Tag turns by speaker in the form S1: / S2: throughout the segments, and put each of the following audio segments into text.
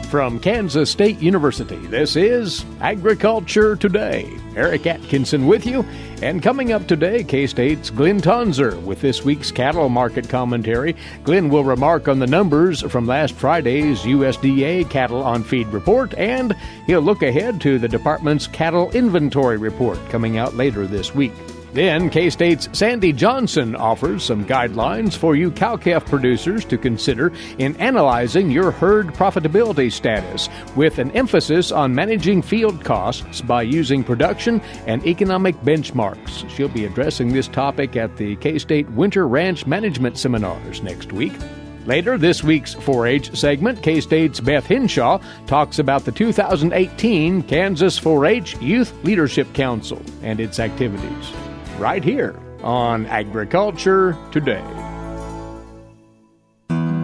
S1: From Kansas State University, this is Agriculture Today. Eric Atkinson with you. And coming up today, K-State's Glynn Tonsor with this week's cattle market commentary. Glynn will remark on the numbers from last Friday's USDA cattle on feed report, and he'll look ahead to the department's cattle inventory report coming out later this week. Then, K-State's Sandy Johnson offers some guidelines for you cow-calf producers to consider in analyzing your herd profitability status, with an emphasis on managing field costs by using production and economic benchmarks. She'll be addressing this topic at the K-State Winter Ranch Management Seminars next week. Later, this week's 4-H segment, K-State's Beth Hinshaw talks about the 2018 Kansas 4-H Youth Leadership Council and its activities. Right here on Agriculture Today.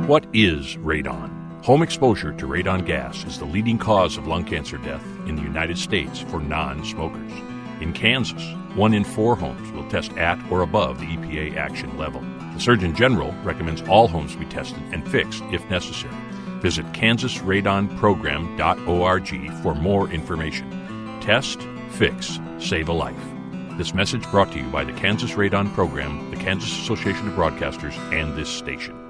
S2: What is radon? Home exposure to radon gas is the leading cause of lung cancer death in the United States for non-smokers. In Kansas, 1 in 4 homes will test at or above the EPA action level. The Surgeon General recommends all homes be tested and fixed if necessary. Visit kansasradonprogram.org for more information. Test, fix, save a life. This message brought to you by the Kansas Radon Program, the Kansas Association of Broadcasters, and this station.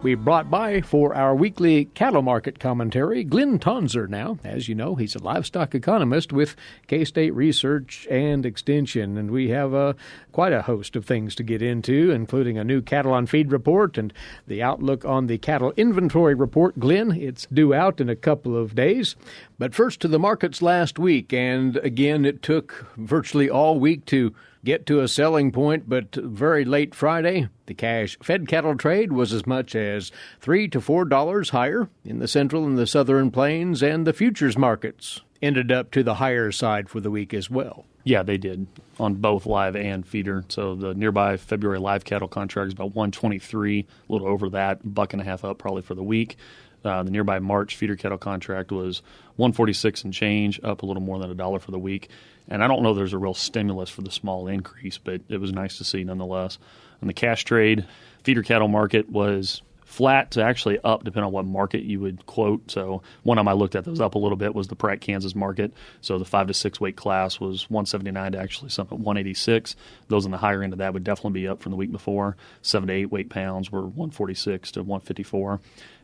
S1: We brought by for our weekly cattle market commentary Glynn Tonsor now. As you know, he's a livestock economist with K-State Research and Extension, and we have quite a host of things to get into, including a new cattle on feed report and the outlook on the cattle inventory report. Glynn, it's due out in a couple of days. But first to the markets last week, and again, it took virtually all week to get to a selling point, but very late Friday, the cash fed cattle trade was as much as $3 to $4 higher in the central and the southern plains, and the futures markets ended up to the higher side for the week as well.
S3: Yeah, they did on both live and feeder. So the nearby February live cattle contract is about 123, a little over that, $1.50 up probably for the week. The nearby March feeder cattle contract was 146 and change, up a little more than $1 for the week. And I don't know there's a real stimulus for the small increase, but it was nice to see nonetheless. On the cash trade, feeder cattle market was flat to actually up, depending on what market you would quote. So one of them I looked at that was up a little bit was the Pratt, Kansas market. So the 5 to 6 weight class was 179 to actually something 186. Those on the higher end of that would definitely be up from the week before. 7 to 8 weight pounds were 146 to 154.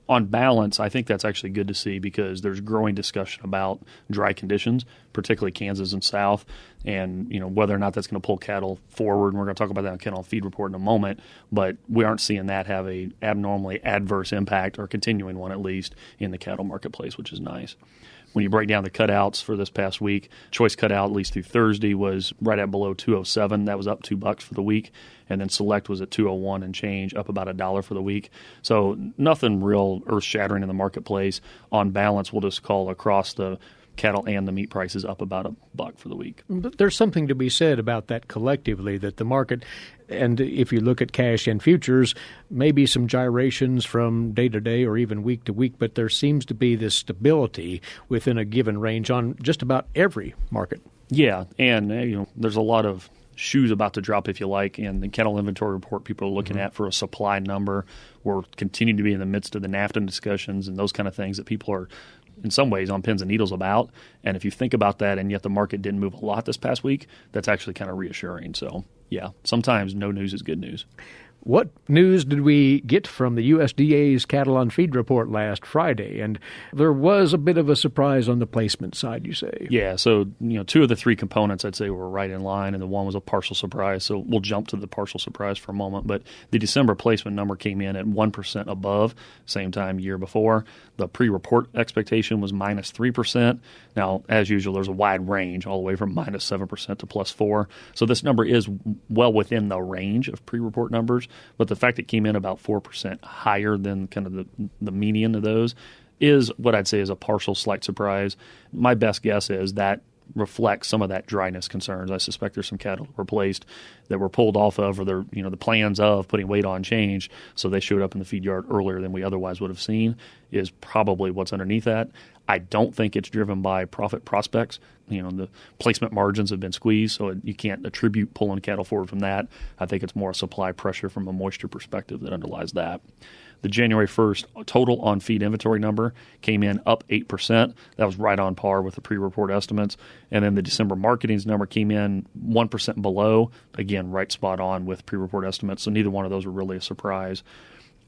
S3: On balance, I think that's actually good to see because there's growing discussion about dry conditions, particularly Kansas and South, and whether or not that's going to pull cattle forward. And we're going to talk about that on cattle feed report in a moment, but we aren't seeing that have a abnormally adverse impact, or continuing one at least, in the cattle marketplace, which is nice. When you break down the cutouts for this past week, choice cutout, at least through Thursday, was right at below 207. That was up $2 for the week. And then select was at 201 and change, up about $1 for the week. So nothing real earth-shattering in the marketplace. On balance, we'll just call across the cattle and the meat prices up about $1 for the week.
S1: But there's something to be said about that collectively, that the market, and if you look at cash and futures, maybe some gyrations from day to day or even week to week, but there seems to be this stability within a given range on just about every market.
S3: Yeah, and there's a lot of shoes about to drop, if you like, and the cattle inventory report people are looking at for a supply number. We're continuing to be in the midst of the NAFTA discussions and those kind of things that people are in some ways on pins and needles about. And if you think about that, and yet the market didn't move a lot this past week, that's actually kind of reassuring. So, yeah, sometimes no news is good news.
S1: What news did we get from the USDA's cattle on feed report last Friday? And there was a bit of a surprise on the placement side, you say.
S3: Yeah, so 2 of the 3 components I'd say were right in line, and the one was a partial surprise. So we'll jump to the partial surprise for a moment. But the December placement number came in at 1% above, same time year before. The pre-report expectation was minus 3%. Now, as usual, there's a wide range, all the way from minus 7% to plus 4%. So this number is well within the range of pre-report numbers. But the fact it came in about 4% higher than kind of the median of those is what I'd say is a partial slight surprise. My best guess is that reflects some of that dryness concerns. I suspect there's some cattle that were placed that were pulled off of, or the plans of putting weight on changed, so they showed up in the feed yard earlier than we otherwise would have seen, is probably what's underneath that. I don't think it's driven by profit prospects. the placement margins have been squeezed, so you can't attribute pulling cattle forward from that. I think it's more a supply pressure from a moisture perspective that underlies that. The January 1st total on-feed inventory number came in up 8%. That was right on par with the pre-report estimates. And then the December marketings number came in 1% below. Again, right spot on with pre-report estimates, so neither one of those were really a surprise.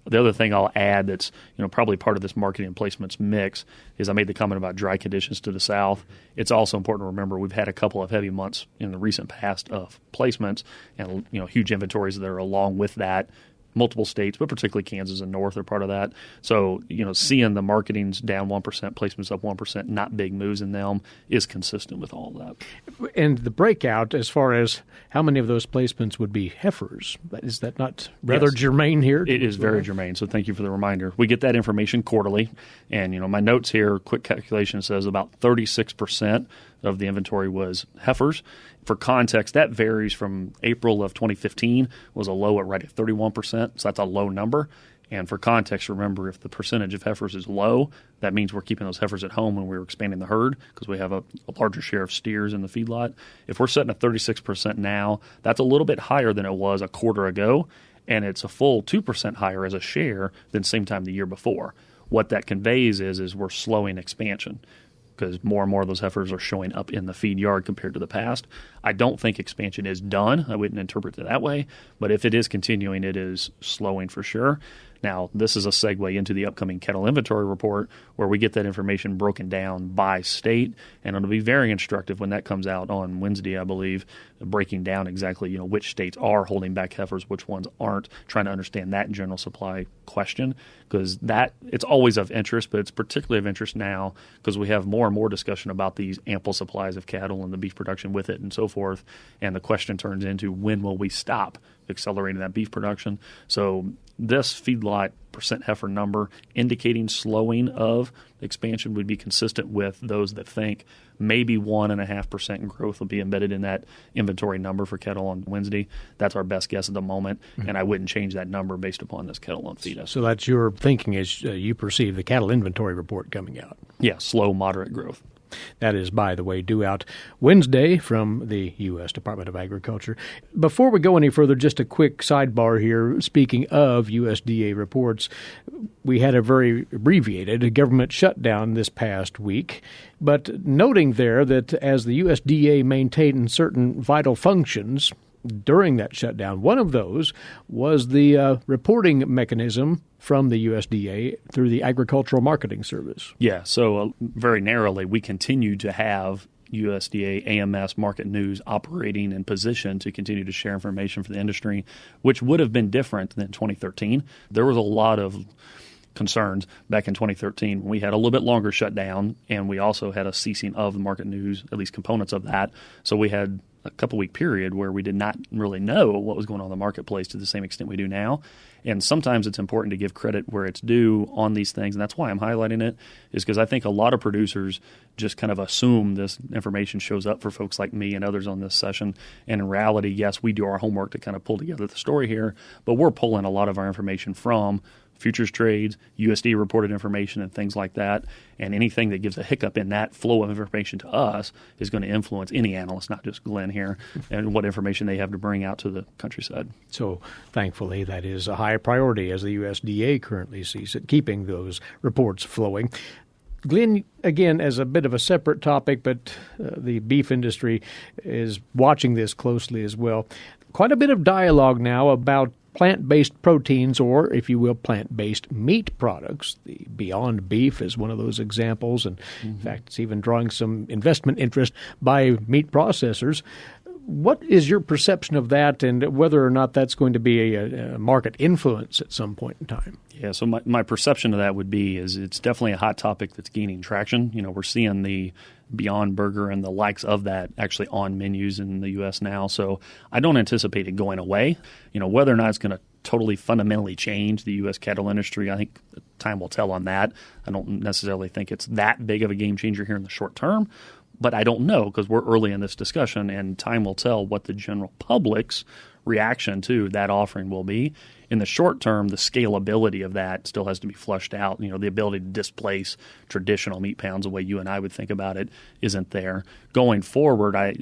S3: The other thing I'll add that's probably part of this marketing and placements mix is I made the comment about dry conditions to the south. It's also important to remember we've had a couple of heavy months in the recent past of placements and huge inventories that are along with that. Multiple states, but particularly Kansas and North are part of that. So, seeing the marketing's down 1%, placements up 1%, not big moves in them, is consistent with all of that.
S1: And the breakout, as far as how many of those placements would be heifers, is that not rather germane here?
S3: It is very germane, so thank you for the reminder. We get that information quarterly, and, my notes here, quick calculation says about 36% of the inventory was heifers. For context, that varies from April of 2015 was a low at right at 31%, so that's a low number. And for context, remember, if the percentage of heifers is low, that means we're keeping those heifers at home when we're expanding the herd because we have a larger share of steers in the feedlot. If we're setting at 36% now, that's a little bit higher than it was a quarter ago, and it's a full 2% higher as a share than same time the year before. What that conveys is we're slowing expansion, because more and more of those heifers are showing up in the feed yard compared to the past. I don't think expansion is done. I wouldn't interpret it that way. But if it is continuing, it is slowing for sure. Now, this is a segue into the upcoming cattle inventory report where we get that information broken down by state, and it'll be very instructive when that comes out on Wednesday, I believe, breaking down exactly which states are holding back heifers, which ones aren't, trying to understand that general supply question, because that it's always of interest, but it's particularly of interest now because we have more and more discussion about these ample supplies of cattle and the beef production with it and so forth, and the question turns into when will we stop accelerating that beef production. So this feedlot percent heifer number indicating slowing of expansion would be consistent with those that think maybe 1.5% growth will be embedded in that inventory number for cattle on Wednesday. That's our best guess at the moment, and I wouldn't change that number based upon this cattle on feed.
S1: So that's your thinking as you perceive the cattle inventory report coming out?
S3: Yeah, slow, moderate growth.
S1: That is, by the way, due out Wednesday from the U.S. Department of Agriculture. Before we go any further, just a quick sidebar here. Speaking of USDA reports, we had a very abbreviated government shutdown this past week, but noting there that as the USDA maintained certain vital functions during that shutdown, one of those was the reporting mechanism from the USDA through the Agricultural Marketing Service.
S3: Yeah, so very narrowly, we continue to have USDA AMS market news operating in position to continue to share information for the industry, which would have been different than 2013. There was a lot of concerns back in 2013 when we had a little bit longer shutdown, and we also had a ceasing of the market news, at least components of that. So we had a couple-week period where we did not really know what was going on in the marketplace to the same extent we do now. And sometimes it's important to give credit where it's due on these things, and that's why I'm highlighting it, is because I think a lot of producers just kind of assume this information shows up for folks like me and others on this session. And in reality, yes, we do our homework to kind of pull together the story here, but we're pulling a lot of our information from futures trades, USDA reported information, and things like that. And anything that gives a hiccup in that flow of information to us is going to influence any analyst, not just Glynn here, and what information they have to bring out to the countryside.
S1: So thankfully, that is a high priority as the USDA currently sees it, keeping those reports flowing. Glynn, again, as a bit of a separate topic, but the beef industry is watching this closely as well. Quite a bit of dialogue now about plant-based proteins, or, if you will, plant-based meat products. The Beyond Beef is one of those examples, and in fact, it's even drawing some investment interest by meat processors. What is your perception of that, and whether or not that's going to be a market influence at some point in time?
S3: Yeah, so my perception of that would be is it's definitely a hot topic that's gaining traction. We're seeing the Beyond Burger and the likes of that actually on menus in the U.S. now. So I don't anticipate it going away. Whether or not it's going to totally fundamentally change the U.S. cattle industry, I think time will tell on that. I don't necessarily think it's that big of a game changer here in the short term, but I don't know because we're early in this discussion, and time will tell what the general public's reaction to that offering will be. In the short term, the scalability of that still has to be flushed out. The ability to displace traditional meat pounds the way you and I would think about it isn't there. Going forward, I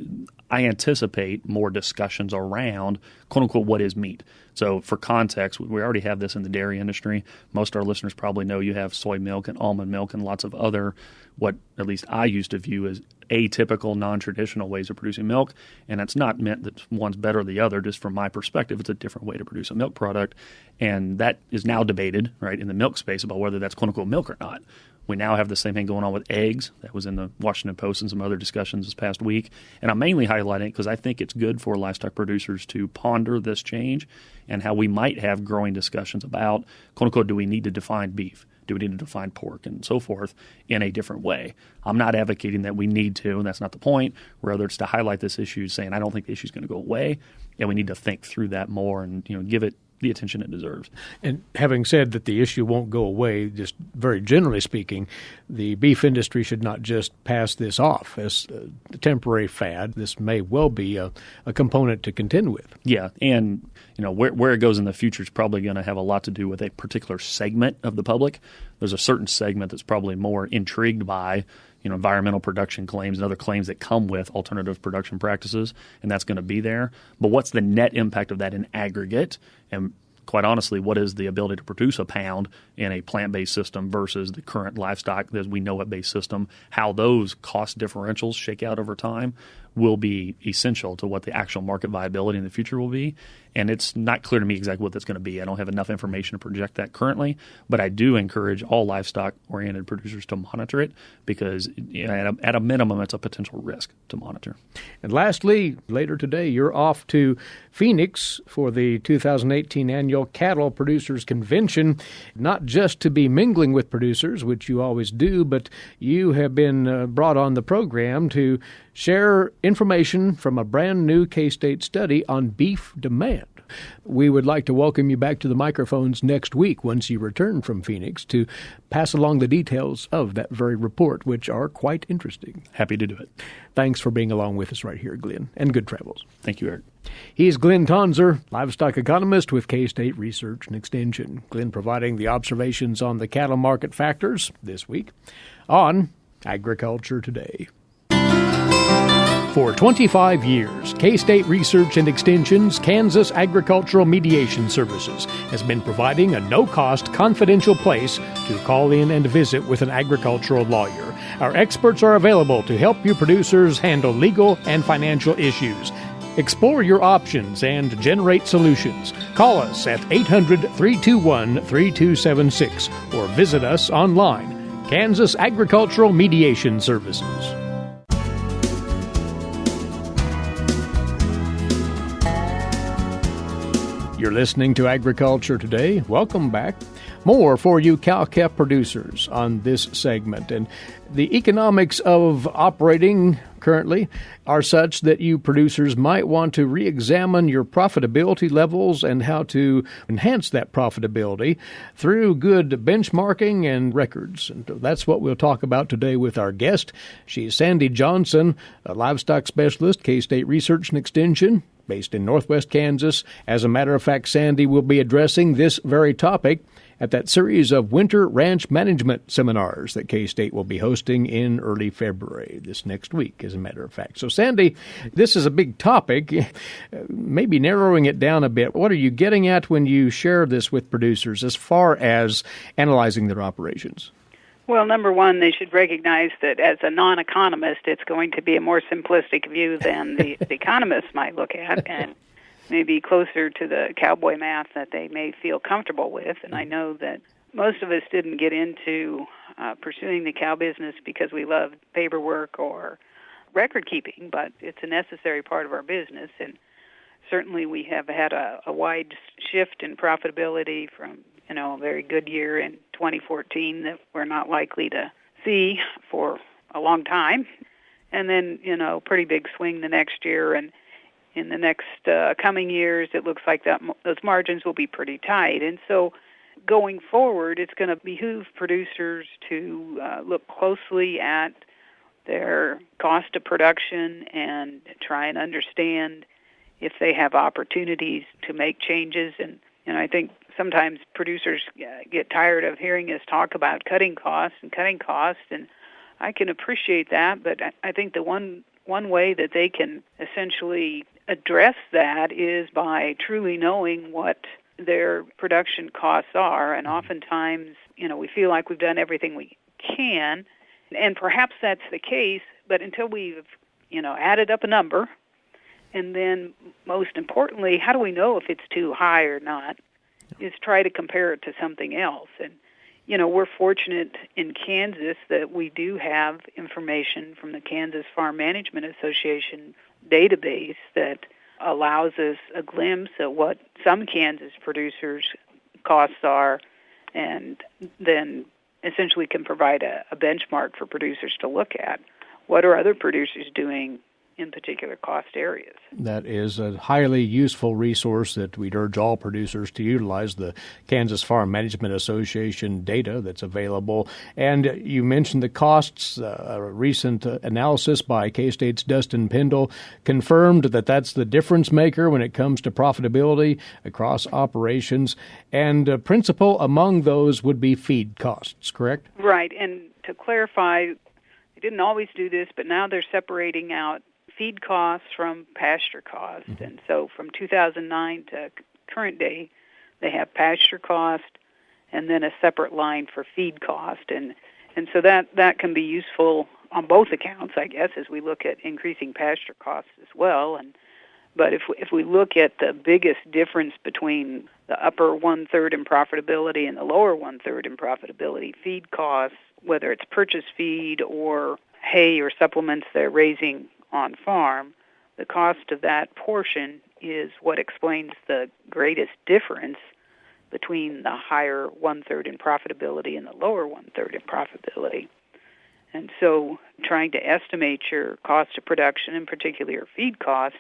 S3: anticipate more discussions around, quote unquote, what is meat. So for context, we already have this in the dairy industry. Most of our listeners probably know you have soy milk and almond milk and lots of other, what at least I used to view as atypical, non-traditional ways of producing milk. And that's not meant that one's better than the other. Just from my perspective, it's a different way to produce a milk product. And that is now debated, right, in the milk space about whether that's quote unquote milk or not. We now have the same thing going on with eggs. That was in the Washington Post and some other discussions this past week. And I'm mainly highlighting it because I think it's good for livestock producers to ponder this change and how we might have growing discussions about, quote unquote, do we need to define beef? Do we need to define pork and so forth in a different way? I'm not advocating that we need to, and that's not the point. Rather, it's to highlight this issue, saying I don't think the issue is going to go away, and we need to think through that more and give it the attention it deserves.
S1: And having said that the issue won't go away, just very generally speaking, the beef industry should not just pass this off as a temporary fad. This may well be a component to contend with.
S3: Yeah, and where it goes in the future is probably going to have a lot to do with a particular segment of the public. There's a certain segment that's probably more intrigued by environmental production claims and other claims that come with alternative production practices, and that's going to be there. But what's the net impact of that in aggregate? And quite honestly, what is the ability to produce a pound in a plant-based system versus the current livestock as we know it based system? How those cost differentials shake out over time will be essential to what the actual market viability in the future will be. And it's not clear to me exactly what that's going to be. I don't have enough information to project that currently, but I do encourage all livestock-oriented producers to monitor it because at a minimum, it's a potential risk to monitor.
S1: And lastly, later today, you're off to Phoenix for the 2018 annual Cattle Producers Convention, not just to be mingling with producers, which you always do, but you have been brought on the program to share information from a brand new K-State study on beef demand. We would like to welcome you back to the microphones next week once you return from Phoenix to pass along the details of that very report, which are quite interesting.
S3: Happy to do it.
S1: Thanks for being along with us right here, Glynn, and good travels.
S3: Thank you, Eric.
S1: He's Glynn Tonsor, livestock economist with K-State Research and Extension. Glynn providing the observations on the cattle market factors this week on Agriculture Today. For 25 years, K-State Research and Extension's Kansas Agricultural Mediation Services has been providing a no-cost, confidential place to call in and visit with an agricultural lawyer. Our experts are available to help you producers handle legal and financial issues. Explore your options and generate solutions. Call us at 800-321-3276 or visit us online. Kansas Agricultural Mediation Services. You're listening to Agriculture Today. Welcome back. More for you cow-calf producers on this segment. And the economics of operating currently are such that you producers might want to re-examine your profitability levels and how to enhance that profitability through good benchmarking and records. And that's what we'll talk about today with our guest. She's Sandy Johnson, a livestock specialist, K-State Research and Extension, based in Northwest Kansas. As a matter of fact, Sandy will be addressing this very topic at that series of winter ranch management seminars that K-State will be hosting in early February, this next week, as a matter of fact. So, Sandy, this is a big topic, maybe narrowing it down a bit. What are you getting at when you share this with producers as far as analyzing their operations?
S4: Well, number one, they should recognize that as a non-economist, it's going to be a more simplistic view than the economists might look at, and maybe closer to the cowboy math that they may feel comfortable with. And I know that most of us didn't get into pursuing the cow business because we loved paperwork or record keeping, but it's a necessary part of our business. And certainly we have had a wide shift in profitability from a very good year in 2014 that we're not likely to see for a long time. And then, pretty big swing the next year. And in the next coming years, it looks like those margins will be pretty tight. And so going forward, it's going to behoove producers to look closely at their cost of production and try and understand if they have opportunities to make changes. And I think sometimes producers get tired of hearing us talk about cutting costs, and I can appreciate that, but I think the one way that they can essentially address that is by truly knowing what their production costs are. And oftentimes, we feel like we've done everything we can, and perhaps that's the case, but until we've, added up a number, and then most importantly, how do we know if it's too high or not, is try to compare it to something else. And, we're fortunate in Kansas that we do have information from the Kansas Farm Management Association database that allows us a glimpse at what some Kansas producers' costs are, and then essentially can provide a benchmark for producers to look at. What are other producers doing in particular cost areas?
S1: That is a highly useful resource that we'd urge all producers to utilize, the Kansas Farm Management Association data that's available. And you mentioned the costs. A recent analysis by K-State's Dustin Pendle confirmed that that's the difference maker when it comes to profitability across operations. And principal among those would be feed costs, correct?
S4: Right. And to clarify, they didn't always do this, but now they're separating out feed costs from pasture costs. Mm-hmm. And so from 2009 to current day, they have pasture cost and then a separate line for feed cost. And so that can be useful on both accounts, I guess, as we look at increasing pasture costs as well. But if we look at the biggest difference between the upper one-third in profitability and the lower one-third in profitability, feed costs, whether it's purchase feed or hay or supplements they're raising on farm, the cost of that portion is what explains the greatest difference between the higher one-third in profitability and the lower one-third in profitability. And so trying to estimate your cost of production, in particular your feed cost,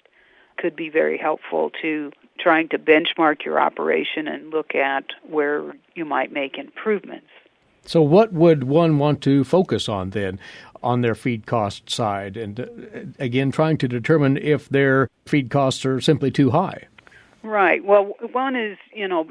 S4: could be very helpful to trying to benchmark your operation and look at where you might make improvements.
S1: So what would one want to focus on then on their feed cost side? And again, trying to determine if their feed costs are simply too high.
S4: Right. Well, one is,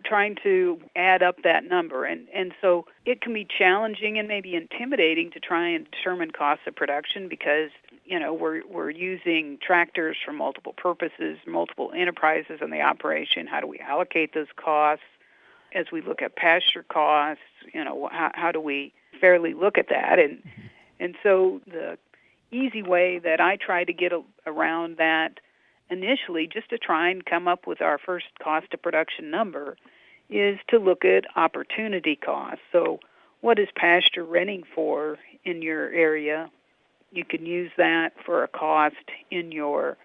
S4: trying to add up that number. And so it can be challenging and maybe intimidating to try and determine costs of production because, we're using tractors for multiple purposes, multiple enterprises in the operation. How do we allocate those costs? As we look at pasture costs, how do we fairly look at that? And so the easy way that I try to get around that initially, just to try and come up with our first cost of production number, is to look at opportunity costs. So what is pasture renting for in your area? You can use that for a cost in your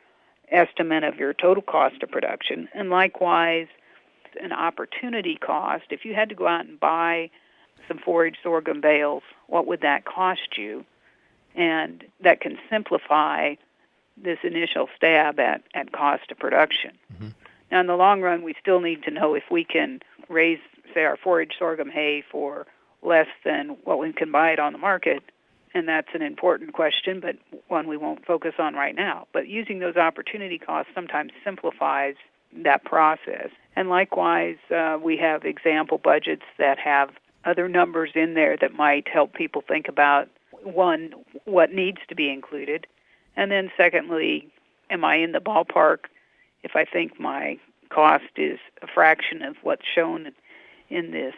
S4: estimate of your total cost of production. And likewise, an opportunity cost. If you had to go out and buy some forage sorghum bales, what would that cost you? And that can simplify this initial stab at cost of production. Mm-hmm. Now, in the long run, we still need to know if we can raise, say, our forage sorghum hay for less than what we can buy it on the market, and that's an important question, but one we won't focus on right now. But using those opportunity costs sometimes simplifies that process. And likewise, we have example budgets that have other numbers in there that might help people think about, one, what needs to be included, and then secondly, am I in the ballpark if I think my cost is a fraction of what's shown in this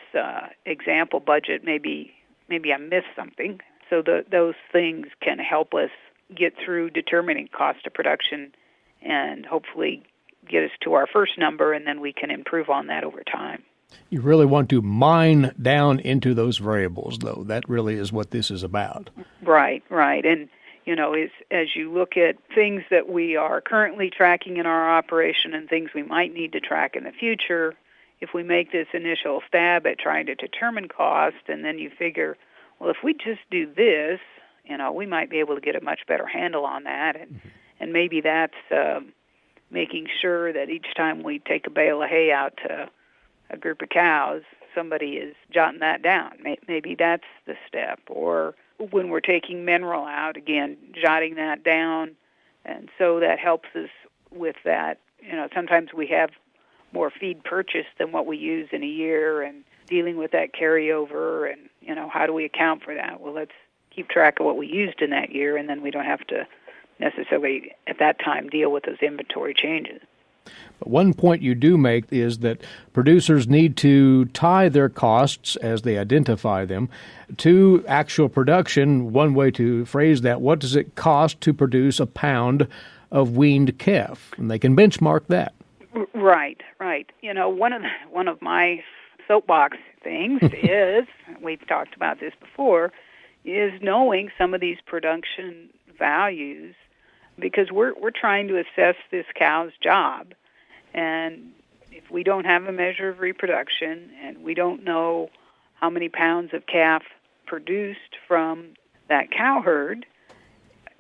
S4: example budget? Maybe I missed something. So those things can help us get through determining cost of production and hopefully get us to our first number, and then we can improve on that over time.
S1: You really want to mine down into those variables, though. That really is what this is about. Right. And, as you look at things that we are currently tracking in our operation and things we might need to track in the future, if we make this initial stab at trying to determine cost, and then you figure, well, if we just do this, we might be able to get a much better handle on that. And maybe that's making sure that each time we take a bale of hay out to a group of cows, somebody is jotting that down. Maybe that's the step. Or when we're taking mineral out, again, jotting that down. And so that helps us with that
S4: sometimes we have more feed purchased than what we use in a year, and dealing with that carryover, and, how do we account for that? Well, let's keep track of what we used in that year, and then we don't have to necessarily at that time deal with those inventory changes.
S1: One point you do make is that producers need to tie their costs, as they identify them, to actual production. One way to phrase that, what does it cost to produce a pound of weaned calf? And they can benchmark that.
S4: Right. One of my soapbox things is, we've talked about this before, is knowing some of these production values, because we're trying to assess this cow's job. And if we don't have a measure of reproduction and we don't know how many pounds of calf produced from that cow herd,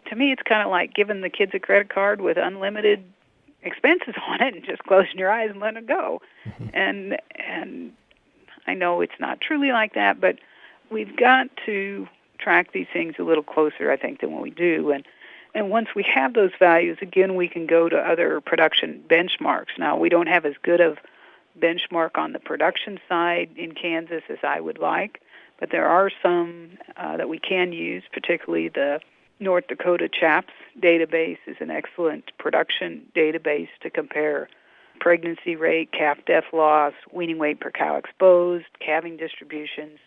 S4: to me it's kind of like giving the kids a credit card with unlimited expenses on it and just closing your eyes and letting it go. And I know it's not truly like that, but we've got to track these things a little closer, I think, than what we do. And once we have those values, again, we can go to other production benchmarks. Now, we don't have as good of benchmark on the production side in Kansas as I would like, but there are some that we can use, particularly the North Dakota CHAPS database is an excellent production database to compare pregnancy rate, calf death loss, weaning weight per cow exposed, calving distributions.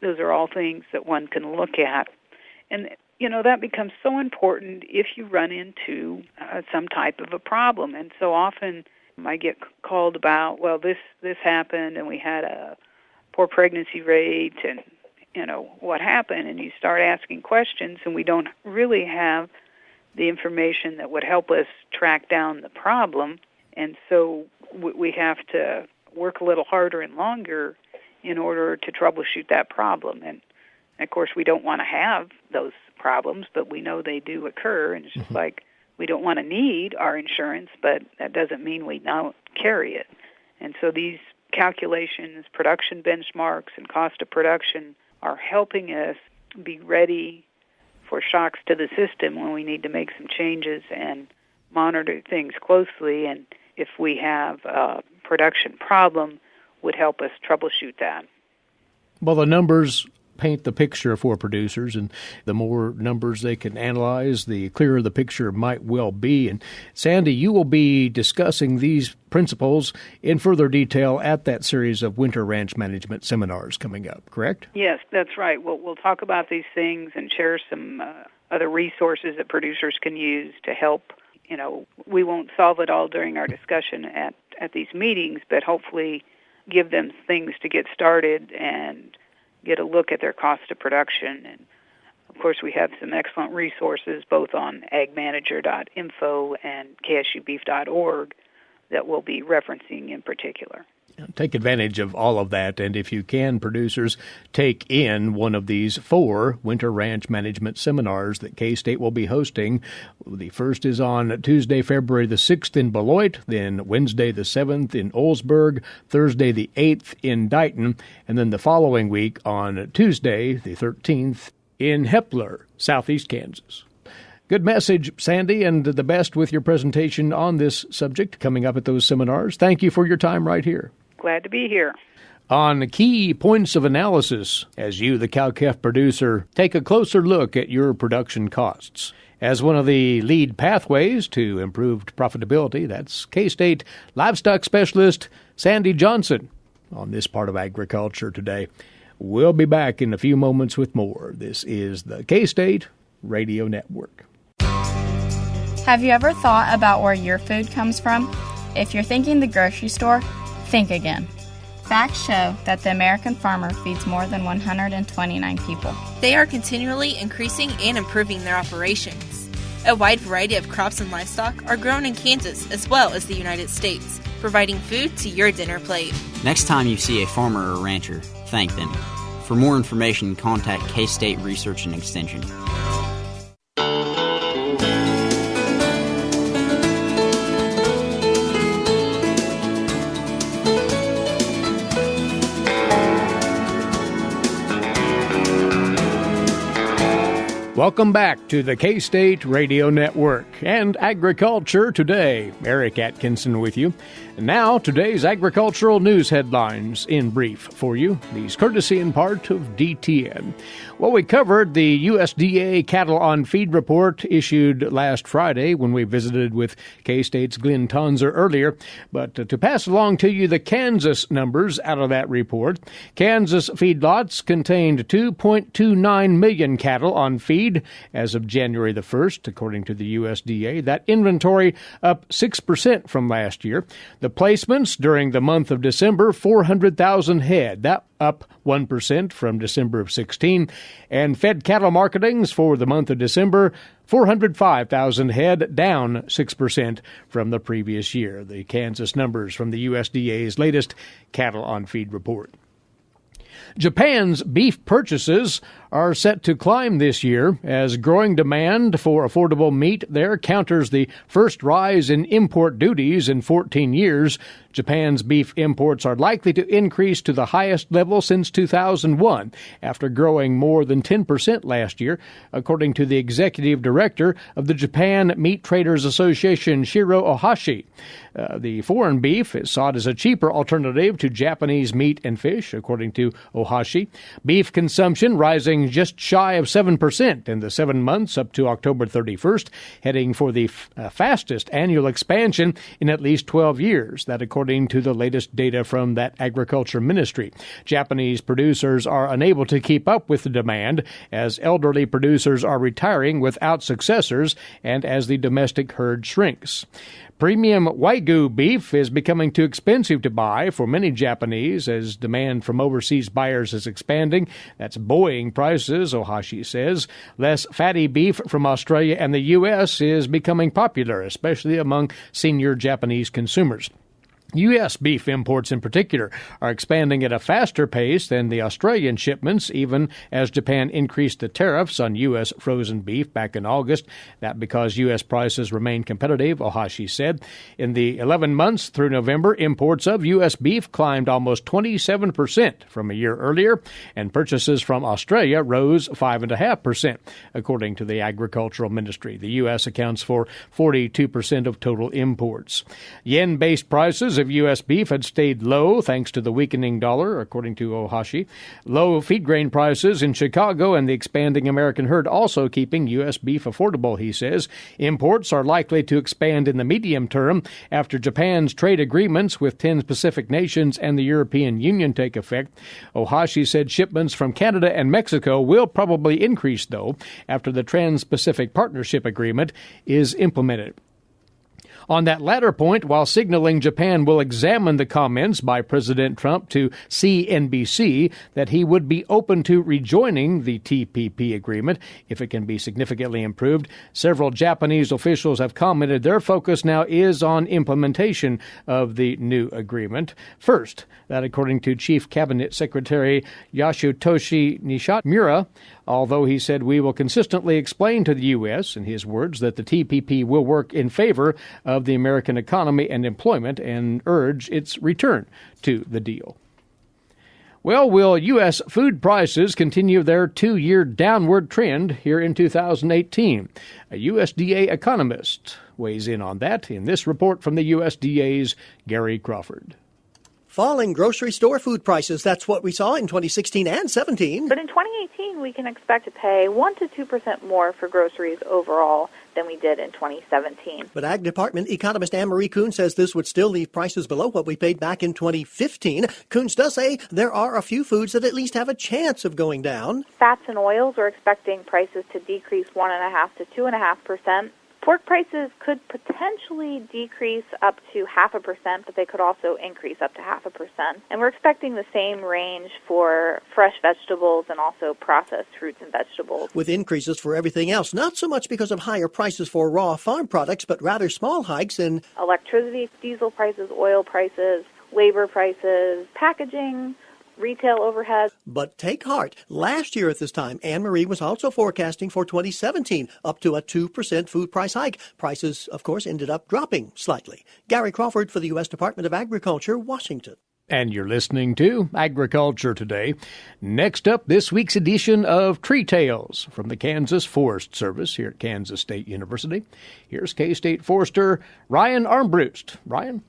S4: Those are all things that one can look at. And that becomes so important if you run into some type of a problem. And so often I get called about, well, this happened, and we had a poor pregnancy rate, and, what happened? And you start asking questions, and we don't really have the information that would help us track down the problem. And so we have to work a little harder and longer in order to troubleshoot that problem. And, of course, we don't want to have those problems, but we know they do occur, and it's just like we don't want to need our insurance, but that doesn't mean we don't carry it. And so these calculations, production benchmarks, and cost of production are helping us be ready for shocks to the system when we need to make some changes and monitor things closely. And if we have a production problem, would help us troubleshoot that.
S1: Well, the numbers paint the picture for producers, and the more numbers they can analyze, the clearer the picture might well be. And Sandy, you will be discussing these principles in further detail at that series of winter ranch management seminars coming up, correct?
S4: Yes, that's right. We'll talk about these things and share some other resources that producers can use to help. We won't solve it all during our discussion at these meetings, but hopefully give them things to get started and get a look at their cost of production. And, of course, we have some excellent resources both on agmanager.info and ksubbeef.org that we'll be referencing in particular.
S1: Take advantage of all of that, and if you can, producers, take in one of these 4 winter ranch management seminars that K-State will be hosting. The first is on Tuesday, February the 6th in Beloit, then Wednesday the 7th in Olsburg, Thursday the 8th in Dighton, and then the following week on Tuesday the 13th in Hepler, southeast Kansas. Good message, Sandy, and the best with your presentation on this subject coming up at those seminars. Thank you for your time right here.
S4: Glad to be here.
S1: On key points of analysis, as you, the cow-calf producer, take a closer look at your production costs. As one of the lead pathways to improved profitability, that's K-State livestock specialist Sandy Johnson on this part of agriculture today. We'll be back in a few moments with more. This is the K-State Radio Network.
S5: Have you ever thought about where your food comes from? If you're thinking the grocery store, think again. Facts show that the American farmer feeds more than 129 people.
S6: They are continually increasing and improving their operations. A wide variety of crops and livestock are grown in Kansas as well as the United States, providing food to your dinner plate.
S7: Next time you see a farmer or rancher, thank them. For more information, contact K-State Research and Extension.
S1: Welcome back to the K-State Radio Network and Agriculture Today. Eric Atkinson with you. And now, today's agricultural news headlines in brief for you. These courtesy in part of DTN. Well, we covered the USDA Cattle on Feed report issued last Friday when we visited with K-State's Glynn Tonsor earlier. But to pass along to you the Kansas numbers out of that report, Kansas feedlots contained 2.29 million cattle on feed as of January the 1st, according to the USDA. That inventory up 6% from last year. The placements during the month of December, 400,000 head. That up 1% from December of 16. And fed cattle marketings for the month of December, 405,000 head, down 6% from the previous year. The Kansas numbers from the USDA's latest cattle on feed report. Japan's beef purchases are set to climb this year as growing demand for affordable meat there counters the first rise in import duties in 14 years. Japan's beef imports are likely to increase to the highest level since 2001, after growing more than 10% last year, according to the executive director of the Japan Meat Traders Association, Shiro Ohashi. The foreign beef is sought as a cheaper alternative to Japanese meat and fish, according to Ohashi. Beef consumption rising just shy of 7% in the 7 months up to October 31st, heading for the fastest annual expansion in at least 12 years. That according to the latest data from that agriculture ministry. Japanese producers are unable to keep up with the demand as elderly producers are retiring without successors and as the domestic herd shrinks. Premium Wagyu beef is becoming too expensive to buy for many Japanese as demand from overseas buyers is expanding. That's buoying prices, Ohashi says. Less fatty beef from Australia and the U.S. is becoming popular, especially among senior Japanese consumers. U.S. beef imports in particular are expanding at a faster pace than the Australian shipments, even as Japan increased the tariffs on U.S. frozen beef back in August. That because U.S. prices remain competitive, Ohashi said. In the 11 months through November, imports of U.S. beef climbed almost 27% from a year earlier, and purchases from Australia rose 5.5%, according to the Agricultural Ministry. The U.S. accounts for 42% of total imports. Yen-based prices of U.S. beef had stayed low thanks to the weakening dollar, according to Ohashi. Low feed grain prices in Chicago and the expanding American herd also keeping U.S. beef affordable, he says. Imports are likely to expand in the medium term after Japan's trade agreements with 10 Pacific nations and the European Union take effect. Ohashi said shipments from Canada and Mexico will probably increase, though, after the Trans-Pacific Partnership Agreement is implemented. On that latter point, while signaling Japan will examine the comments by President Trump to CNBC that he would be open to rejoining the TPP agreement if it can be significantly improved, several Japanese officials have commented their focus now is on implementation of the new agreement. First, that according to Chief Cabinet Secretary Yasutoshi Nishimura, although he said we will consistently explain to the U.S., in his words, that the TPP will work in favor of the American economy and employment and urge its return to the deal. Well, will U.S. food prices continue their 2-year downward trend here in 2018? A USDA economist weighs in on that in this report from the USDA's Gary Crawford.
S8: Falling grocery store food prices, that's what we saw in 2016 and 17.
S9: But in 2018, we can expect to pay 1 to 2% more for groceries overall than we did in 2017.
S8: But Ag Department economist Anne-Marie Coons says this would still leave prices below what we paid back in 2015. Coons does say there are a few foods that at least have a chance of going down.
S9: Fats and oils, we're expecting prices to decrease 1.5% to 2.5%. Pork prices could potentially decrease up to 0.5%, but they could also increase up to 0.5%. And we're expecting the same range for fresh vegetables and also processed fruits and vegetables.
S8: With increases for everything else, not so much because of higher prices for raw farm products, but rather small hikes in
S9: electricity, diesel prices, oil prices, labor prices, packaging, retail overhead.
S8: But take heart. Last year at this time, Anne-Marie was also forecasting for 2017 up to a 2% food price hike. Prices, of course, ended up dropping slightly. Gary Crawford for the U.S. Department of Agriculture, Washington.
S1: And you're listening to Agriculture Today. Next up, this week's edition of Tree Tales from the Kansas Forest Service here at Kansas State University. Here's K-State Forester Ryan Armbruster. Ryan?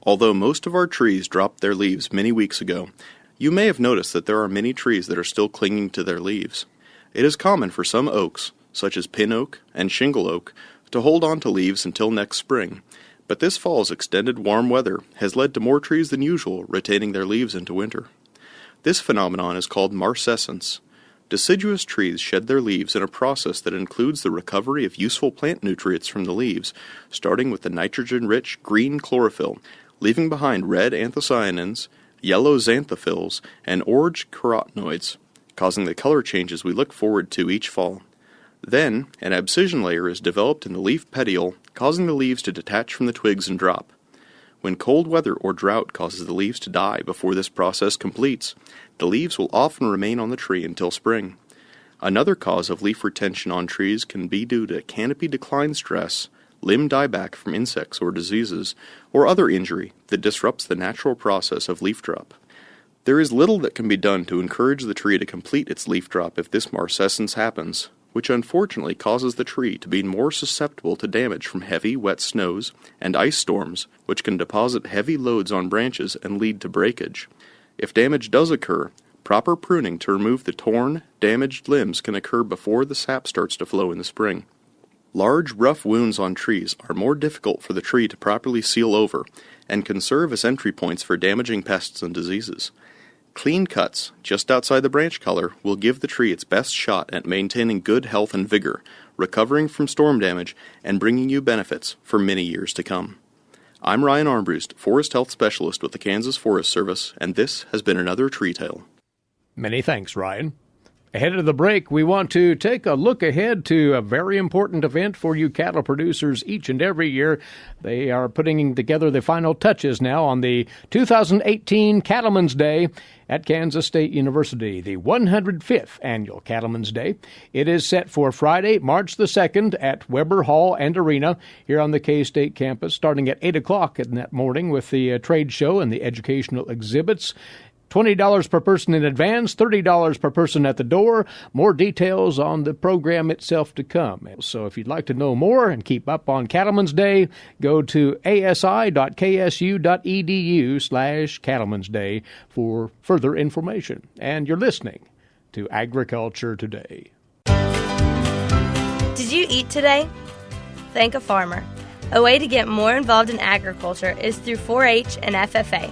S10: Although most of our trees dropped their leaves many weeks ago, you may have noticed that there are many trees that are still clinging to their leaves. It is common for some oaks, such as pin oak and shingle oak, to hold on to leaves until next spring. But this fall's extended warm weather has led to more trees than usual retaining their leaves into winter. This phenomenon is called marcescence. Deciduous trees shed their leaves in a process that includes the recovery of useful plant nutrients from the leaves, starting with the nitrogen-rich green chlorophyll, leaving behind red anthocyanins, yellow xanthophylls, and orange carotenoids, causing the color changes we look forward to each fall. Then, an abscission layer is developed in the leaf petiole, causing the leaves to detach from the twigs and drop. When cold weather or drought causes the leaves to die before this process completes, the leaves will often remain on the tree until spring. Another cause of leaf retention on trees can be due to canopy decline stress, limb dieback from insects or diseases, or other injury that disrupts the natural process of leaf drop. There is little that can be done to encourage the tree to complete its leaf drop if this marcescence happens, which unfortunately causes the tree to be more susceptible to damage from heavy, wet snows and ice storms, which can deposit heavy loads on branches and lead to breakage. If damage does occur, proper pruning to remove the torn, damaged limbs can occur before the sap starts to flow in the spring. Large, rough wounds on trees are more difficult for the tree to properly seal over and can serve as entry points for damaging pests and diseases. Clean cuts, just outside the branch color, will give the tree its best shot at maintaining good health and vigor, recovering from storm damage, and bringing you benefits for many years to come. I'm Ryan Armbruster, Forest Health Specialist with the Kansas Forest Service, and this has been another Tree Tale.
S1: Many thanks, Ryan. Ahead of the break, we want to take a look ahead to a very important event for you cattle producers each and every year. They are putting together the final touches now on the 2018 Cattlemen's Day at Kansas State University, the 105th Annual Cattlemen's Day. It is set for Friday, March the 2nd at Weber Hall and Arena here on the K-State campus, starting at 8 o'clock in that morning with the trade show and the educational exhibits. $20 per person in advance, $30 per person at the door. More details on the program itself to come. So if you'd like to know more and keep up on Cattlemen's Day, go to asi.ksu.edu/Cattlemen's Day for further information. And you're listening to Agriculture Today.
S11: Did you eat today? Thank a farmer. A way to get more involved in agriculture is through 4-H and FFA.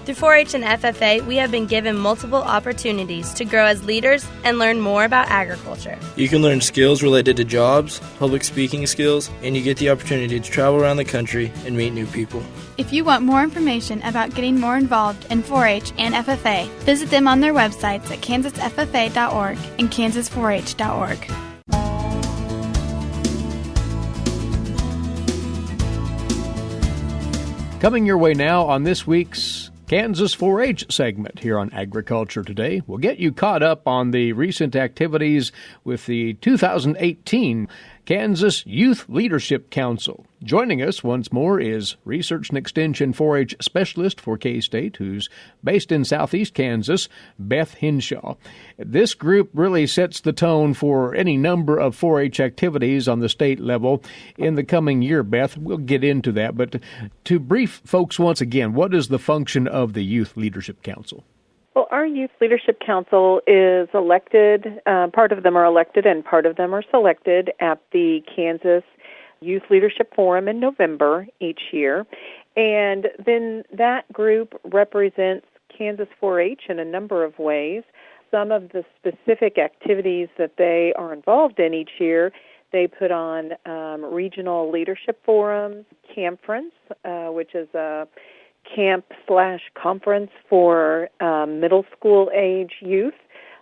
S11: Through 4-H and FFA, we have been given multiple opportunities to grow as leaders and learn more about agriculture.
S12: You can learn skills related to jobs, public speaking skills, and you get the opportunity to travel around the country and meet new people.
S13: If you want more information about getting more involved in 4-H and FFA, visit them on their websites at kansasffa.org and kansas4h.org.
S1: Coming your way now on this week's Kansas 4-H segment here on Agriculture Today. We'll get you caught up on the recent activities with the 2018 Kansas Youth Leadership Council. Joining us once more is Research and Extension 4-H Specialist for K-State, who's based in southeast Kansas, Beth Hinshaw. This group really sets the tone for any number of 4-H activities on the state level in the coming year, Beth. We'll get into that, but to brief folks once again, what is the function of the Youth Leadership Council?
S14: Well, our Youth Leadership Council is elected, part of them are elected and part of them are selected at the Kansas Youth Leadership Forum in November each year. And then that group represents Kansas 4-H in a number of ways. Some of the specific activities that they are involved in each year, they put on regional leadership forums, Camfrance, which is a camp/conference for middle school age youth.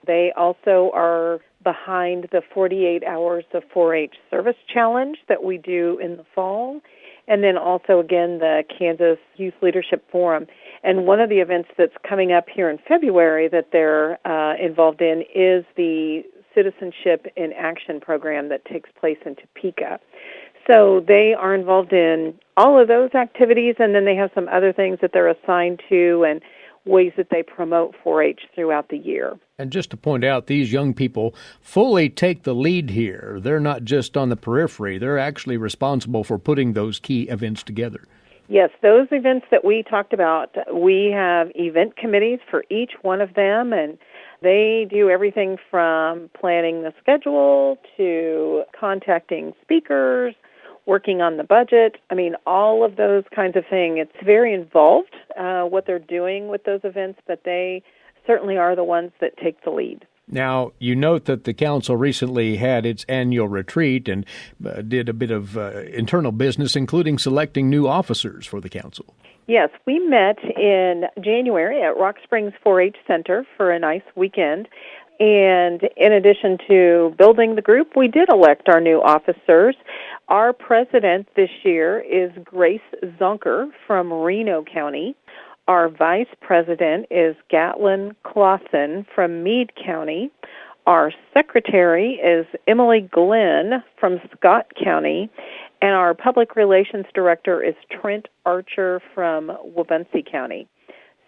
S14: They also are behind the 48 Hours of 4-H Service Challenge that we do in the fall, and then also, again, the Kansas Youth Leadership Forum. And one of the events that's coming up here in February that they're involved in is the Citizenship in Action program that takes place in Topeka. So they are involved in all of those activities, and then they have some other things that they're assigned to. And ways that they promote 4-H throughout the year.
S1: And just to point out, these young people fully take the lead here. They're not just on the periphery. They're actually responsible for putting those key events together.
S14: Yes, those events that we talked about, we have event committees for each one of them, and they do everything from planning the schedule to contacting speakers, working on the budget. I mean, all of those kinds of things. It's very involved, what they're doing with those events, but they certainly are the ones that take the lead.
S1: Now, you note that the council recently had its annual retreat and did a bit of internal business, including selecting new officers for the council.
S14: Yes, we met in January at Rock Springs 4-H Center for a nice weekend. And in addition to building the group, we did elect our new officers. Our president this year is Grace Zonker from Reno County. Our vice president is Gatlin Clausen from Meade County. Our secretary is Emily Glynn from Scott County. And our public relations director is Trent Archer from Wabunsee County.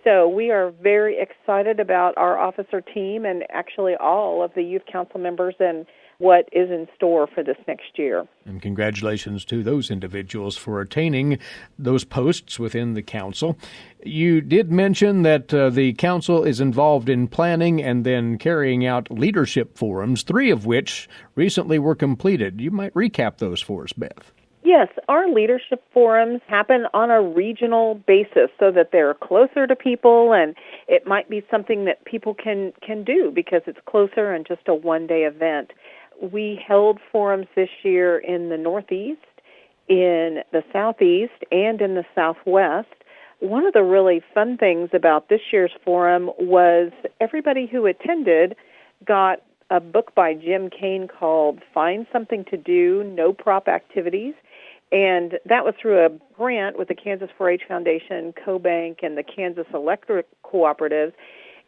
S14: So we are very excited about our officer team and actually all of the youth council members and what is in store for this next year.
S1: And congratulations to those individuals for attaining those posts within the council. You did mention that the council is involved in planning and then carrying out leadership forums, 3 of which recently were completed. You might recap those for us, Beth.
S14: Yes, our leadership forums happen on a regional basis so that they're closer to people, and it might be something that people can do because it's closer and just a one-day event. We held forums this year in the Northeast, in the Southeast, and in the Southwest. One of the really fun things about this year's forum was everybody who attended got a book by Jim Kane called Find Something to Do, No Prop Activities. And that was through a grant with the Kansas 4-H Foundation, CoBank, and the Kansas Electric Cooperatives.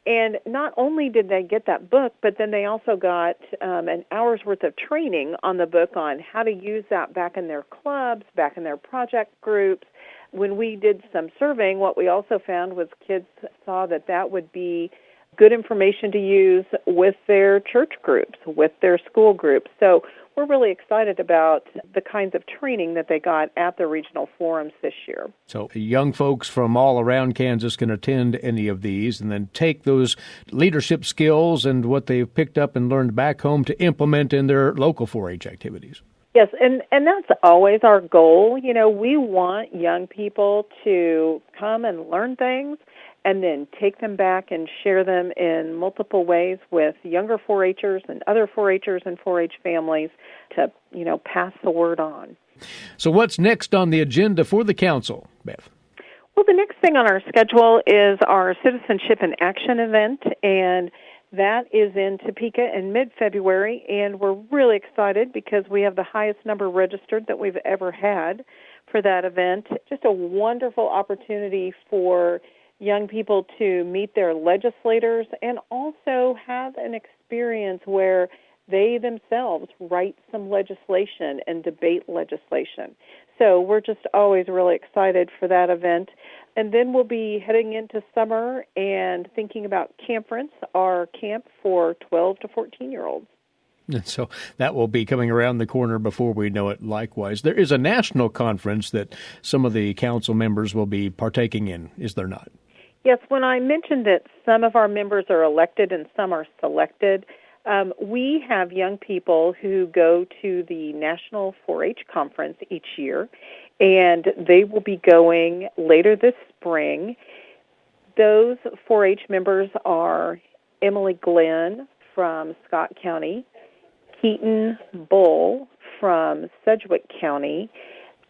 S14: And not only did they get that book, but then they also got an hour's worth of training on the book on how to use that back in their clubs, back in their project groups. When we did some surveying, what we also found was kids saw that that would be good information to use with their church groups, with their school groups. So we're really excited about the kinds of training that they got at the regional forums this year.
S1: So young folks from all around Kansas can attend any of these and then take those leadership skills and what they've picked up and learned back home to implement in their local 4-H activities.
S14: Yes, and that's always our goal. You know, we want young people to come and learn things and then take them back and share them in multiple ways with younger 4-Hers and other 4-Hers and 4-H families to, pass the word on.
S1: So what's next on the agenda for the council, Beth?
S14: Well, the next thing on our schedule is our Citizenship in Action event, and that is in Topeka in mid-February, and we're really excited because we have the highest number registered that we've ever had for that event. Just a wonderful opportunity for young people to meet their legislators and also have an experience where they themselves write some legislation and debate legislation. So we're just always really excited for that event. And then we'll be heading into summer and thinking about Camperance, our camp for 12 to 14-year-olds.
S1: And so that will be coming around the corner before we know it likewise. There is a national conference that some of the council members will be partaking in, is there not?
S14: Yes, when I mentioned that some of our members are elected and some are selected, we have young people who go to the National 4-H Conference each year, and they will be going later this spring. Those 4-H members are Emily Glynn from Scott County, Keaton Bull from Sedgwick County,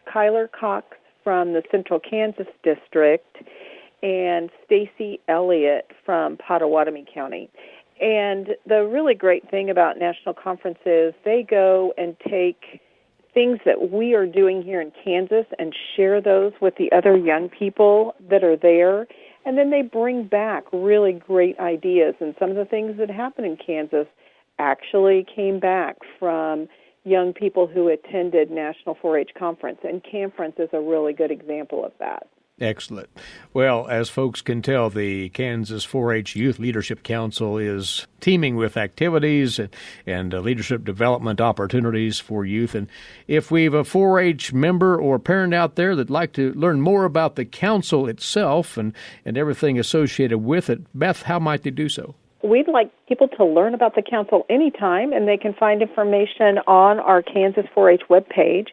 S14: Kyler Cox from the Central Kansas District, and Stacy Elliott from Pottawatomie County. And the really great thing about national conferences, they go and take things that we are doing here in Kansas and share those with the other young people that are there. And then they bring back really great ideas. And some of the things that happen in Kansas actually came back from young people who attended National 4-H Conference. And Camperance is a really good example of that.
S1: Excellent. Well, as folks can tell, the Kansas 4-H Youth Leadership Council is teeming with activities and leadership development opportunities for youth. And if we have a 4-H member or parent out there that'd like to learn more about the council itself and everything associated with it, Beth, how might they do so?
S14: We'd like people to learn about the council anytime, and they can find information on our Kansas 4-H webpage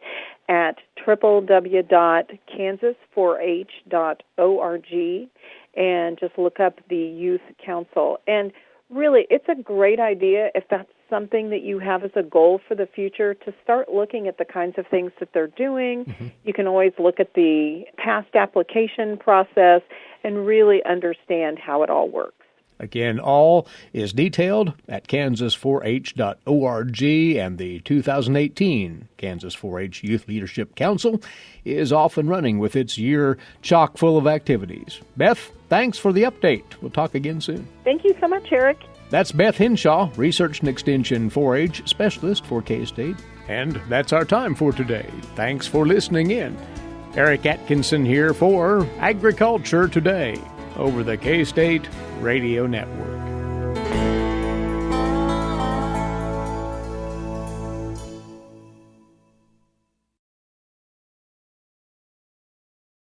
S14: at www.kansas4h.org and just look up the Youth Council. And really, it's a great idea if that's something that you have as a goal for the future to start looking at the kinds of things that they're doing. Mm-hmm. You can always look at the past application process and really understand how it all works.
S1: Again, all is detailed at kansas4h.org, and the 2018 Kansas 4-H Youth Leadership Council is off and running with its year chock full of activities. Beth, thanks for the update. We'll talk again soon.
S14: Thank you so much, Eric.
S1: That's Beth Hinshaw, Research and Extension 4-H Specialist for K-State. And that's our time for today. Thanks for listening in. Eric Atkinson here for Agriculture Today over the K-State Radio Network.